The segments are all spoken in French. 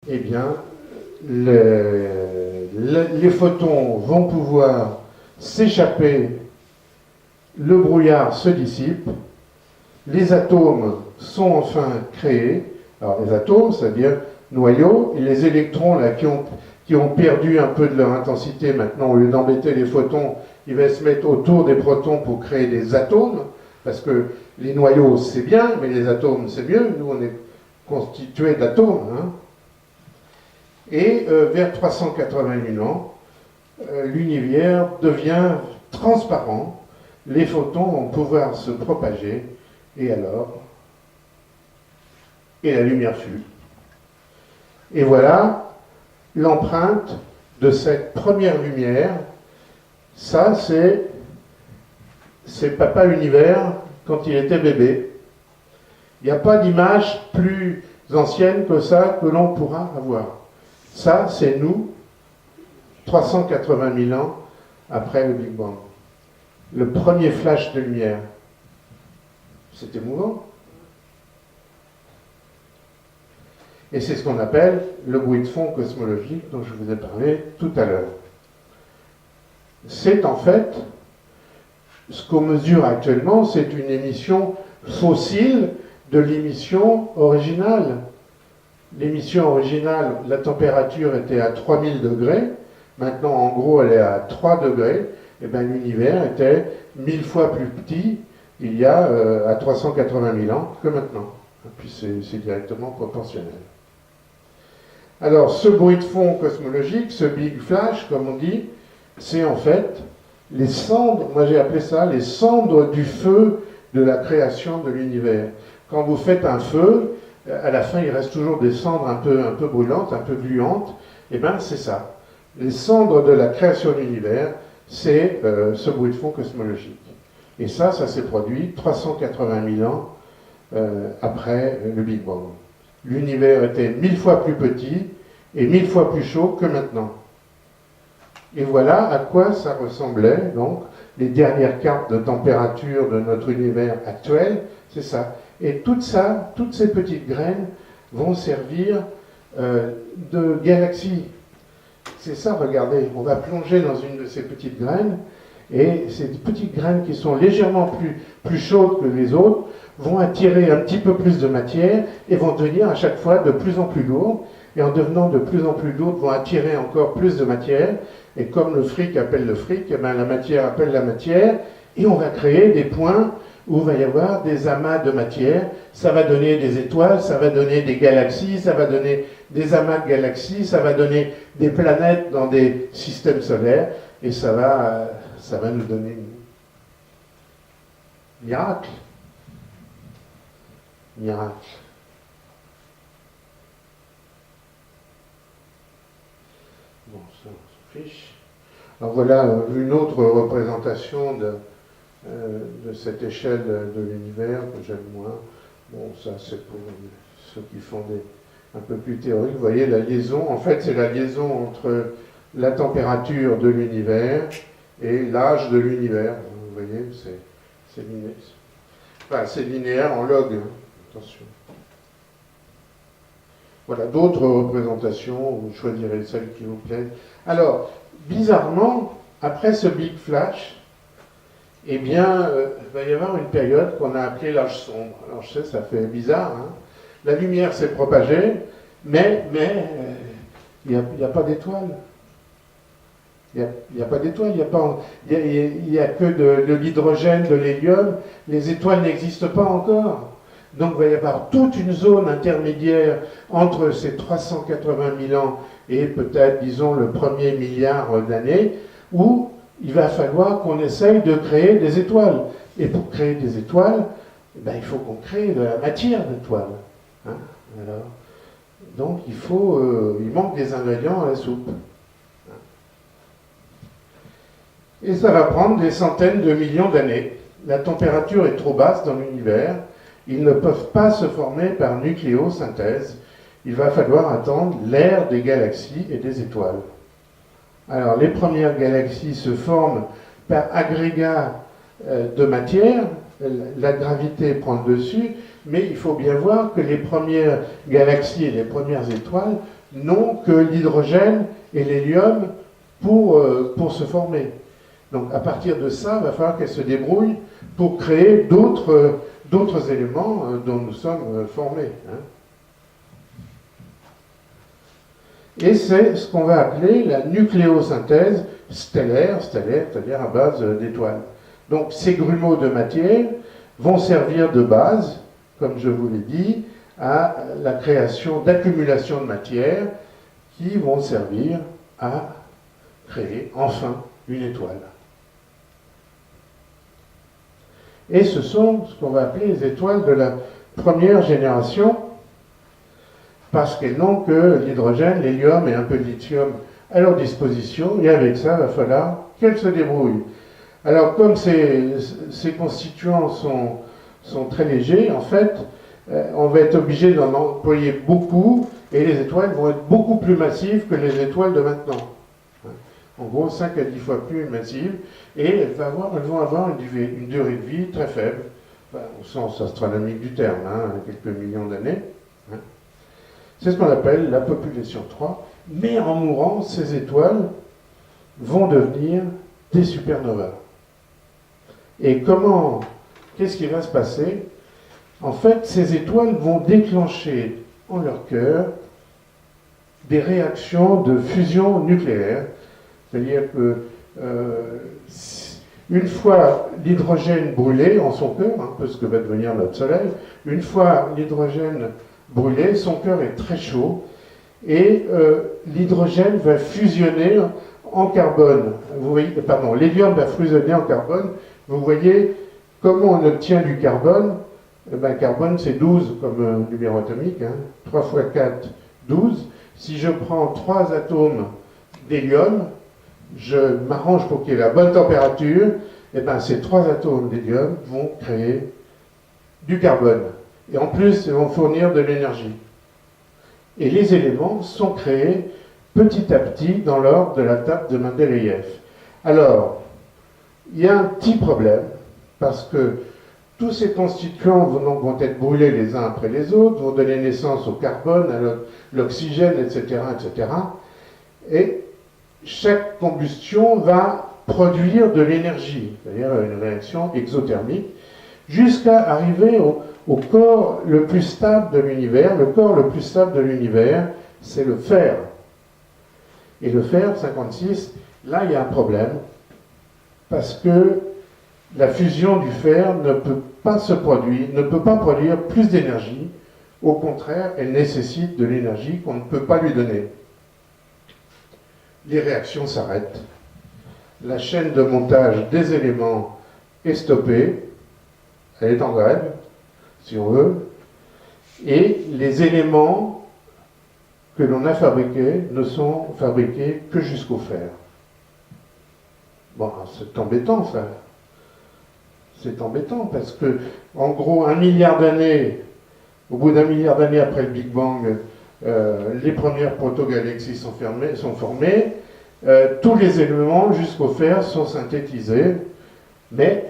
eh bien, les photons vont pouvoir s'échapper, le brouillard se dissipe, les atomes sont enfin créés. Alors les atomes, c'est-à-dire noyaux, et les électrons là, qui ont perdu un peu de leur intensité, maintenant au lieu d'embêter les photons, ils vont se mettre autour des protons pour créer des atomes, parce que les noyaux c'est bien, mais les atomes c'est mieux, nous on est constitués d'atomes. Hein. Et vers 380 000 ans, l'univers devient transparent, les photons vont pouvoir se propager, et alors, et la lumière fut. Et voilà l'empreinte de cette première lumière. Ça, c'est Papa Univers quand il était bébé. Il n'y a pas d'image plus ancienne que ça que l'on pourra avoir. Ça, c'est nous, 380 000 ans après le Big Bang. Le premier flash de lumière. C'est émouvant. Et c'est ce qu'on appelle le bruit de fond cosmologique dont je vous ai parlé tout à l'heure. C'est en fait, ce qu'on mesure actuellement, c'est une émission fossile de l'émission originale. L'émission originale, la température était à 3000 degrés, maintenant en gros elle est à 3 degrés, et bien l'univers était 1000 fois plus petit il y a à 380 000 ans que maintenant. Et puis c'est directement proportionnel. Alors ce bruit de fond cosmologique, ce big flash comme on dit, c'est en fait les cendres, moi j'ai appelé ça les cendres du feu de la création de l'univers. Quand vous faites un feu, à la fin il reste toujours des cendres un peu brûlantes, un peu gluantes, et bien c'est ça. Les cendres de la création de l'univers, c'est ce bruit de fond cosmologique. Et ça s'est produit 380 000 ans après le Big Bang. L'univers était 1000 fois plus petit et 1000 fois plus chaud que maintenant. Et voilà à quoi ça ressemblait, donc, les dernières cartes de température de notre univers actuel, c'est ça. Et tout ça, toutes ces petites graines vont servir de galaxies. C'est ça, regardez, on va plonger dans une de ces petites graines, et ces petites graines qui sont légèrement plus chaudes que les autres vont attirer un petit peu plus de matière et vont devenir à chaque fois de plus en plus lourdes, et en devenant de plus en plus lourdes vont attirer encore plus de matière, et comme le fric appelle le fric, et bien la matière appelle la matière, et on va créer des points où il va y avoir des amas de matière, ça va donner des étoiles, ça va donner des galaxies, ça va donner des amas de galaxies, ça va donner des planètes dans des systèmes solaires, et ça va nous donner un miracle. Miracle. Bon, ça, on s'en fiche. Alors voilà une autre représentation de cette échelle de l'univers que j'aime moins. Bon, ça c'est pour ceux qui font un peu plus théoriques. Vous voyez la liaison, en fait c'est la liaison entre la température de l'univers et l'âge de l'univers. Vous voyez, c'est linéaire. Enfin, c'est linéaire en log, hein. Attention. Voilà, d'autres représentations, vous choisirez celle qui vous plaît. Alors, bizarrement, après ce big flash, eh bien, il va y avoir une période qu'on a appelée l'âge sombre. Alors, je sais, ça fait bizarre, hein. La lumière s'est propagée, mais il n'y a pas d'étoiles. Il n'y a pas d'étoiles, il n'y a que de l'hydrogène, de l'hélium. Les étoiles n'existent pas encore. Donc il va y avoir toute une zone intermédiaire entre ces 380 000 ans et peut-être, disons, le premier milliard d'années, où il va falloir qu'on essaye de créer des étoiles. Et pour créer des étoiles, ben, il faut qu'on crée de la matière d'étoiles. Hein, alors, donc il manque des ingrédients à la soupe. Et ça va prendre des centaines de millions d'années. La température est trop basse dans l'univers. Ils ne peuvent pas se former par nucléosynthèse. Il va falloir attendre l'ère des galaxies et des étoiles. Alors, les premières galaxies se forment par agrégat de matière. La gravité prend le dessus, mais il faut bien voir que les premières galaxies et les premières étoiles n'ont que l'hydrogène et l'hélium pour se former. Donc à partir de ça, il va falloir qu'elles se débrouillent pour créer d'autres éléments dont nous sommes formés. Hein. Et c'est ce qu'on va appeler la nucléosynthèse stellaire, c'est-à-dire à base d'étoiles. Donc ces grumeaux de matière vont servir de base, comme je vous l'ai dit, à la création d'accumulations de matière qui vont servir à créer enfin une étoile. Et ce sont ce qu'on va appeler les étoiles de la première génération, parce qu'elles n'ont que l'hydrogène, l'hélium et un peu de lithium à leur disposition, et avec ça, il va falloir qu'elles se débrouillent. Alors, comme ces constituants sont très légers, en fait, on va être obligé d'en employer beaucoup, et les étoiles vont être beaucoup plus massives que les étoiles de maintenant. En gros, 5 à 10 fois plus massives, et elles vont avoir une durée de vie très faible, au sens astronomique du terme, quelques millions d'années. C'est ce qu'on appelle la population 3, mais en mourant, ces étoiles vont devenir des supernovas. Et qu'est-ce qui va se passer? En fait, ces étoiles vont déclencher en leur cœur des réactions de fusion nucléaire. C'est-à-dire que une fois l'hydrogène brûlé en son cœur, un peu ce que va devenir notre Soleil, une fois l'hydrogène brûlé, son cœur est très chaud, et l'hydrogène va fusionner en carbone. Vous voyez, l'hélium va fusionner en carbone. Vous voyez comment on obtient du carbone. Carbone, c'est 12 comme numéro atomique. 3 fois 4, 12. Si je prends 3 atomes d'hélium, je m'arrange pour qu'il y ait la bonne température, ces 3 atomes d'hélium vont créer du carbone. Et en plus, ils vont fournir de l'énergie. Et les éléments sont créés petit à petit dans l'ordre de la table de Mendeleïev. Alors, il y a un petit problème, parce que tous ces constituants vont être brûlés les uns après les autres, vont donner naissance au carbone, à l'oxygène, etc., etc. Et chaque combustion va produire de l'énergie, c'est-à-dire une réaction exothermique, jusqu'à arriver au corps le plus stable de l'univers. Le corps le plus stable de l'univers, c'est le fer. Et le fer, 56, là, il y a un problème, parce que la fusion du fer ne peut pas produire plus d'énergie. Au contraire, elle nécessite de l'énergie qu'on ne peut pas lui donner. Les réactions s'arrêtent. La chaîne de montage des éléments est stoppée. Elle est en grève, si on veut. Et les éléments que l'on a fabriqués ne sont fabriqués que jusqu'au fer. Bon, c'est embêtant, ça. C'est embêtant, parce que, en gros, 1 milliard d'années, au bout d'1 milliard d'années après le Big Bang, les premières protogalaxies sont formées, tous les éléments jusqu'au fer sont synthétisés, mais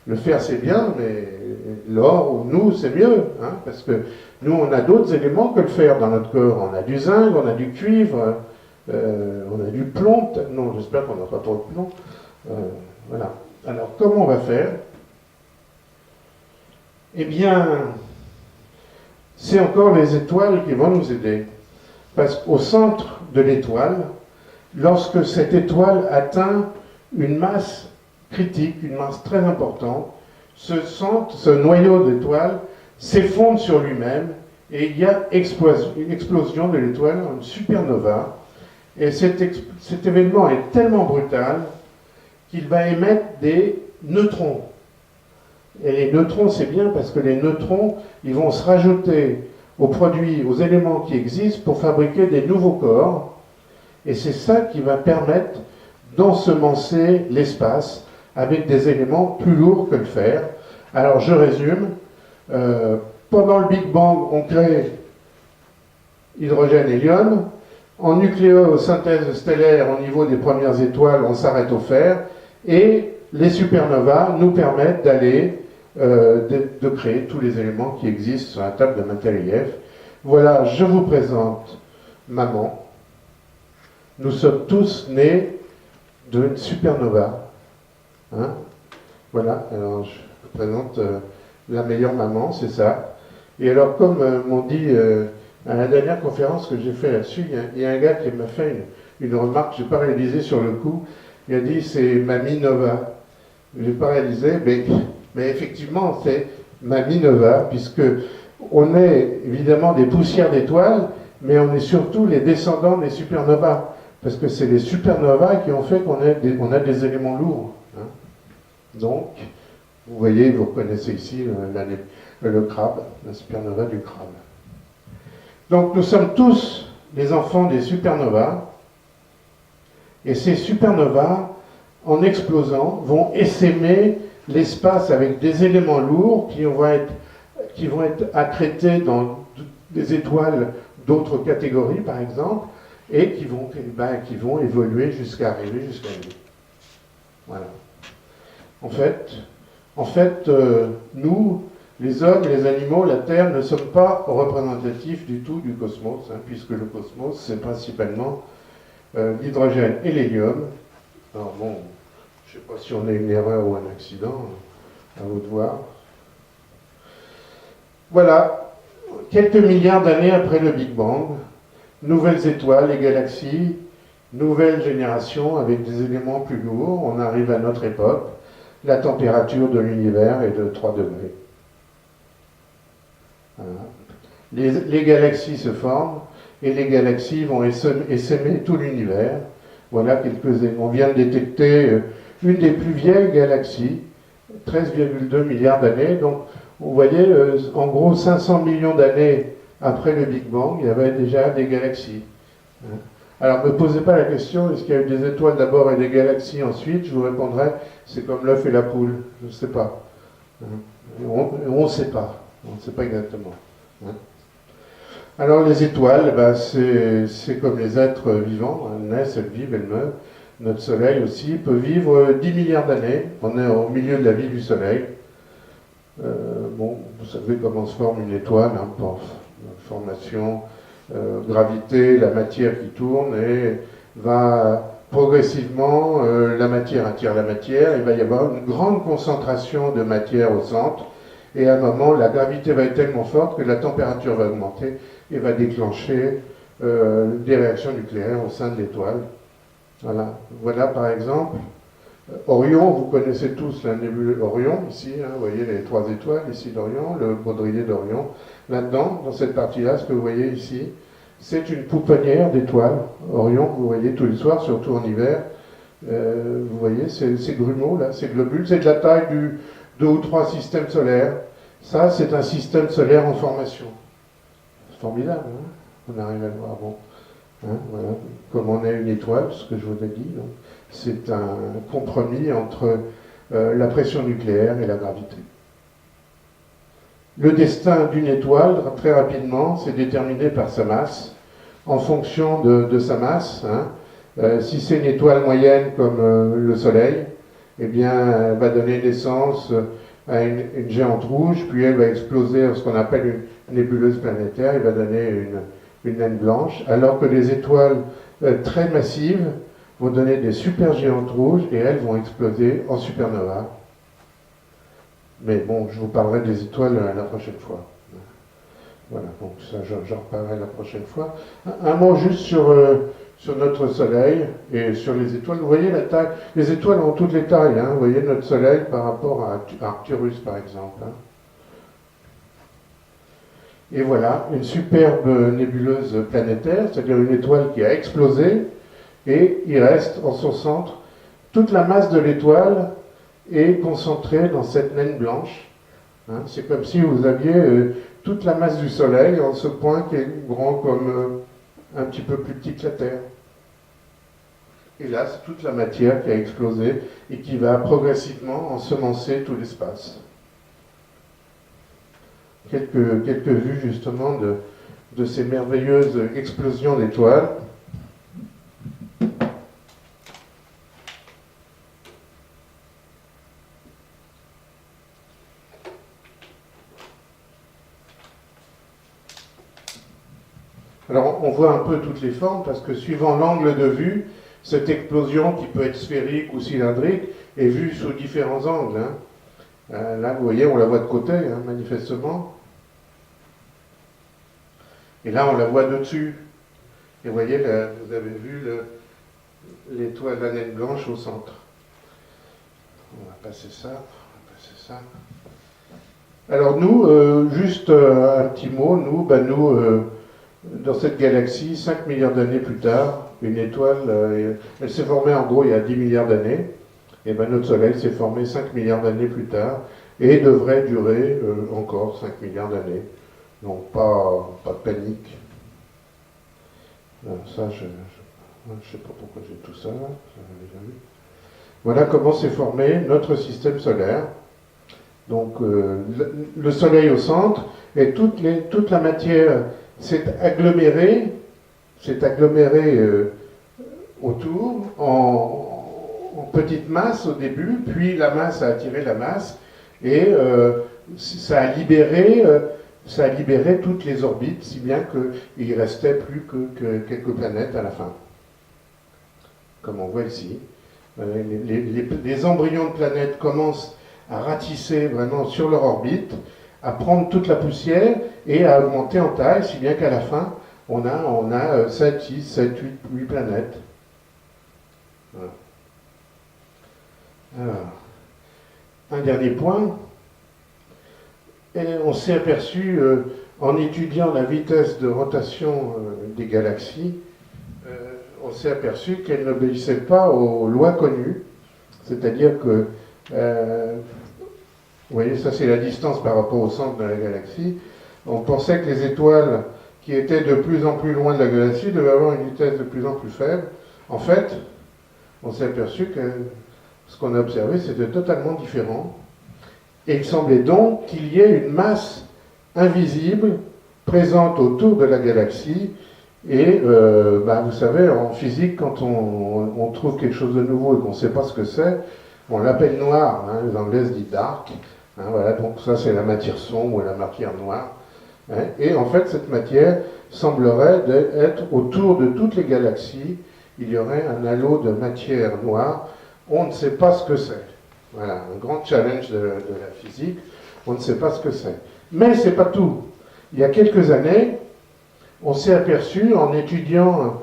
le fer c'est bien, mais l'or ou nous c'est mieux, parce que nous on a d'autres éléments que le fer dans notre corps. On a du zinc, on a du cuivre, on a du plomb, non j'espère qu'on n'a pas trop de plomb. Voilà. Alors comment on va faire? Eh bien, c'est encore les étoiles qui vont nous aider. Parce qu'au centre de l'étoile, lorsque cette étoile atteint une masse critique, une masse très importante, ce noyau d'étoile s'effondre sur lui-même et il y a une explosion de l'étoile, une supernova. Et cet événement est tellement brutal qu'il va émettre des neutrons. Et les neutrons, c'est bien parce que les neutrons, ils vont se rajouter aux produits, aux éléments qui existent pour fabriquer des nouveaux corps. Et c'est ça qui va permettre d'ensemencer l'espace avec des éléments plus lourds que le fer. Alors je résume. Pendant le Big Bang, on crée hydrogène, hélium. En nucléosynthèse stellaire, au niveau des premières étoiles, on s'arrête au fer. Et les supernovas nous permettent d'aller de créer tous les éléments qui existent sur la table de Mendeleïev. Voilà, je vous présente maman. Nous sommes tous nés d'une supernova. Hein? Voilà, alors je vous présente la meilleure maman, c'est ça. Et alors, comme m'ont dit à la dernière conférence que j'ai fait là-dessus, il y a un gars qui m'a fait une remarque que je n'ai pas réalisée sur le coup. Il a dit c'est Mamie Nova. Je n'ai pas réalisé, mais effectivement, c'est Mamie Nova, puisque on est évidemment des poussières d'étoiles, mais on est surtout les descendants des supernovas, parce que c'est les supernovas qui ont fait qu'on a des éléments lourds. Hein. Donc, vous voyez, vous reconnaissez ici le crabe, la supernova du crabe. Donc, nous sommes tous les enfants des supernovas, et ces supernovas, en explosant, vont essaimer l'espace avec des éléments lourds qui vont être accrétés dans des étoiles d'autres catégories, par exemple, et qui vont évoluer jusqu'à arriver jusqu'à nous. Voilà. En fait, nous, les hommes, les animaux, la Terre, ne sommes pas représentatifs du tout du cosmos, hein, puisque le cosmos, c'est principalement l'hydrogène et l'hélium. Alors bon, je ne sais pas si on a une erreur ou un accident, à vous de voir. Voilà, quelques milliards d'années après le Big Bang, nouvelles étoiles et galaxies, nouvelle génération avec des éléments plus lourds, on arrive à notre époque, la température de l'univers est de 3 degrés. Voilà. Les galaxies se forment et les galaxies vont essaimer tout l'univers. Voilà on vient de détecter une des plus vieilles galaxies, 13,2 milliards d'années. Donc, vous voyez, en gros, 500 millions d'années après le Big Bang, il y avait déjà des galaxies. Alors, ne me posez pas la question, est-ce qu'il y a eu des étoiles d'abord et des galaxies ensuite? Je vous répondrai, c'est comme l'œuf et la poule, je ne sais pas. On ne sait pas, on ne sait pas exactement. Alors, les étoiles, c'est comme les êtres vivants, elles naissent, elles vivent, elles meurent. Notre Soleil aussi peut vivre 10 milliards d'années, on est au milieu de la vie du Soleil. Bon, vous savez comment se forme une étoile, hein, par formation, gravité, la matière qui tourne, et va progressivement, la matière attire la matière, il va y avoir une grande concentration de matière au centre, et à un moment, la gravité va être tellement forte que la température va augmenter et va déclencher des réactions nucléaires au sein de l'étoile. Voilà par exemple Orion, vous connaissez tous la nébule Orion, ici, hein, vous voyez les 3 étoiles, ici d'Orion, le baudrier d'Orion. Là-dedans, dans cette partie-là, ce que vous voyez ici, c'est une pouponnière d'étoiles. Orion, vous voyez tous les soirs, surtout en hiver, vous voyez ces grumeaux-là, ces globules, c'est de la taille du 2 ou 3 systèmes solaires. Ça, c'est un système solaire en formation. C'est formidable, hein, on arrive à le voir. Bon. Hein, voilà, comme on est une étoile, ce que je vous ai dit, donc, c'est un compromis entre la pression nucléaire et la gravité. Le destin d'une étoile, très rapidement, c'est déterminé par sa masse, en fonction de sa masse. Hein. Si c'est une étoile moyenne comme le Soleil, eh bien, elle va donner naissance à une géante rouge, puis elle va exploser en ce qu'on appelle une nébuleuse planétaire, elle va donner une naine blanche, alors que les étoiles très massives vont donner des supergéantes rouges et elles vont exploser en supernova. Mais bon, je vous parlerai des étoiles la prochaine fois. Voilà, donc ça j'en reparlerai la prochaine fois. Un mot juste sur notre Soleil et sur les étoiles. Vous voyez la taille, les étoiles ont toutes les tailles, hein. Vous voyez notre Soleil par rapport à Arcturus par exemple. Hein. Et voilà, une superbe nébuleuse planétaire, c'est-à-dire une étoile qui a explosé, et il reste en son centre, toute la masse de l'étoile est concentrée dans cette naine blanche. Hein, c'est comme si vous aviez toute la masse du Soleil en ce point qui est grand comme un petit peu plus petit que la Terre. Et là, c'est toute la matière qui a explosé et qui va progressivement ensemencer tout l'espace. Quelques vues justement de ces merveilleuses explosions d'étoiles. voit un peu toutes les formes, parce que suivant l'angle de vue, cette explosion qui peut être sphérique ou cylindrique est vue sous différents angles. Hein. Là, vous voyez, on la voit de côté, hein, manifestement. Et là, on la voit de dessus. Et vous voyez, là, vous avez vu l'étoile, la naine blanche au centre. On va passer ça. Alors nous, juste un petit mot, nous, dans cette galaxie, 5 milliards d'années plus tard, une étoile, elle s'est formée en gros il y a 10 milliards d'années, et notre Soleil s'est formé 5 milliards d'années plus tard, et devrait durer encore 5 milliards d'années. Donc pas de panique. Ça, je ne sais pas pourquoi j'ai tout ça, déjà vu. Voilà comment s'est formé notre système solaire. Donc le Soleil au centre, et toute la matière s'est agglomérée autour en petite masse au début, puis la masse a attiré la masse, et ça a libéré toutes les orbites, si bien qu'il ne restait plus que quelques planètes à la fin, comme on voit ici. Les embryons de planètes commencent à ratisser vraiment sur leur orbite, à prendre toute la poussière et à augmenter en taille, si bien qu'à la fin, on a 7, 6, 7, 8 planètes. Voilà. Alors, un dernier point. Et on s'est aperçu, en étudiant la vitesse de rotation des galaxies, on s'est aperçu qu'elles n'obéissaient pas aux lois connues. C'est-à-dire que, vous voyez, ça c'est la distance par rapport au centre de la galaxie. On pensait que les étoiles qui étaient de plus en plus loin de la galaxie devaient avoir une vitesse de plus en plus faible. En fait, on s'est aperçu que ce qu'on a observé, c'était totalement différent. Et il semblait donc qu'il y ait une masse invisible présente autour de la galaxie. Et vous savez, en physique, quand on trouve quelque chose de nouveau et qu'on ne sait pas ce que c'est, on l'appelle noir. Hein, les Anglais disent dark. Hein, voilà, donc ça c'est la matière sombre ou la matière noire. Hein, et en fait, cette matière semblerait être autour de toutes les galaxies. Il y aurait un halo de matière noire. On ne sait pas ce que c'est. Voilà, un grand challenge de la physique. On ne sait pas ce que c'est. Mais c'est pas tout. Il y a quelques années, on s'est aperçu, en étudiant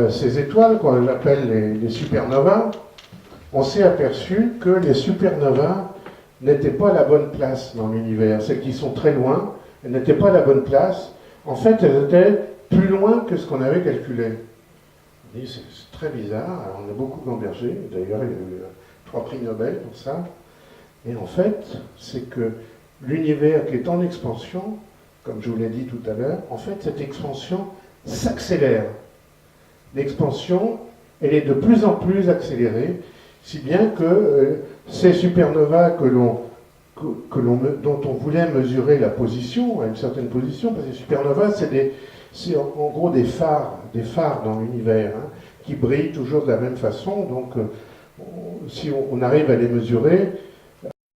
ces étoiles qu'on appelle les supernovas, on s'est aperçu que les supernovas n'étaient pas à la bonne place dans l'univers. Celles qui sont très loin, elles n'étaient pas à la bonne place. En fait, elles étaient plus loin que ce qu'on avait calculé. On dit, c'est très bizarre. Alors, on a beaucoup gambergé. D'ailleurs, il y a eu 3 prix Nobel pour ça. Et en fait, c'est que l'univers qui est en expansion, comme je vous l'ai dit tout à l'heure, en fait, cette expansion s'accélère. L'expansion, elle est de plus en plus accélérée, si bien que ces supernovas dont on voulait mesurer la position, à une certaine position, parce que les supernovas, c'est en gros des phares dans l'univers, hein, qui brillent toujours de la même façon. Donc, si on arrive à les mesurer,